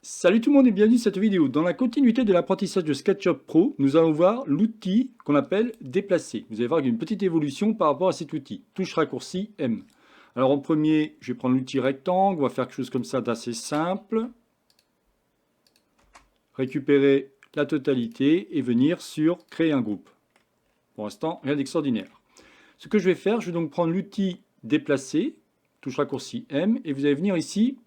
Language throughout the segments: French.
Salut tout le monde et bienvenue dans cette vidéo. Dans la continuité de l'apprentissage de SketchUp Pro, nous allons voir l'outil qu'on appelle déplacer. Vous allez voir qu'il y a une petite évolution par rapport à cet outil. Touche raccourci M. Alors en premier, je vais prendre l'outil rectangle. On va faire quelque chose comme ça d'assez simple. Récupérer la totalité et venir sur créer un groupe. Pour l'instant, rien d'extraordinaire. Ce que je vais faire, je vais donc prendre l'outil déplacer, touche raccourci M, et vous allez venir ici.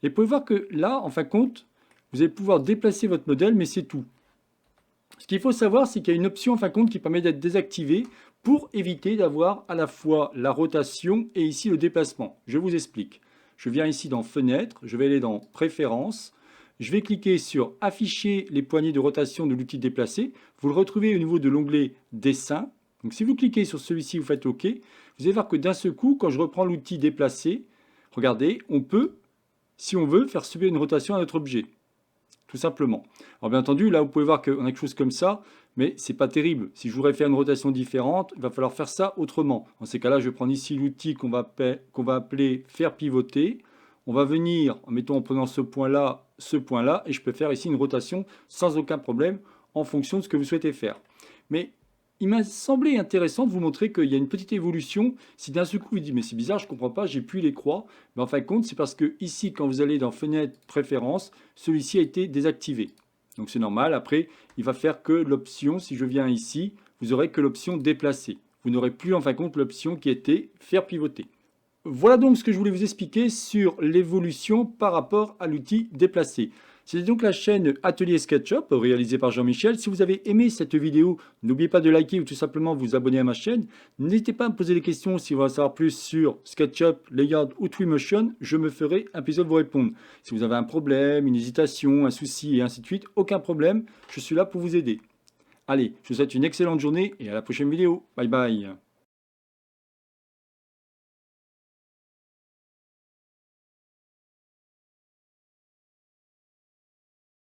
Et vous pouvez voir que là, en fin de compte, vous allez pouvoir déplacer votre modèle, mais c'est tout. Ce qu'il faut savoir, c'est qu'il y a une option en fin de compte qui permet d'être désactivée pour éviter d'avoir à la fois la rotation et ici le déplacement. Je vous explique. Je viens ici dans Fenêtre, je vais aller dans Préférences, je vais cliquer sur Afficher les poignées de rotation de l'outil déplacé. Vous le retrouvez au niveau de l'onglet Dessin. Donc si vous cliquez sur celui-ci, vous faites OK. Vous allez voir que d'un seul coup, quand je reprends l'outil déplacé, regardez, on peut, si on veut, faire subir une rotation à notre objet. Tout simplement. Alors bien entendu, là vous pouvez voir qu'on a quelque chose comme ça, mais c'est pas terrible. Si je voudrais faire une rotation différente, il va falloir faire ça autrement. Dans ces cas-là, je vais prendre ici l'outil qu'on va appeler faire pivoter. On va venir, mettons en prenant ce point-là, et je peux faire ici une rotation sans aucun problème en fonction de ce que vous souhaitez faire. Mais il m'a semblé intéressant de vous montrer qu'il y a une petite évolution. Si d'un seul coup vous dites mais c'est bizarre, je ne comprends pas, j'ai plus les croix. Mais en fin de compte, c'est parce que ici, quand vous allez dans Fenêtre Préférences, celui-ci a été désactivé. Donc c'est normal. Après, il va faire que l'option, si je viens ici, vous aurez que l'option déplacer. Vous n'aurez plus en fin de compte l'option qui était faire pivoter. Voilà donc ce que je voulais vous expliquer sur l'évolution par rapport à l'outil déplacer. C'était donc la chaîne Atelier SketchUp réalisée par Jean-Michel. Si vous avez aimé cette vidéo, n'oubliez pas de liker ou tout simplement vous abonner à ma chaîne. N'hésitez pas à me poser des questions si vous voulez en savoir plus sur SketchUp, Layout ou Twinmotion. Je me ferai un plaisir de vous répondre. Si vous avez un problème, une hésitation, un souci et ainsi de suite, aucun problème, je suis là pour vous aider. Allez, je vous souhaite une excellente journée et à la prochaine vidéo. Bye bye.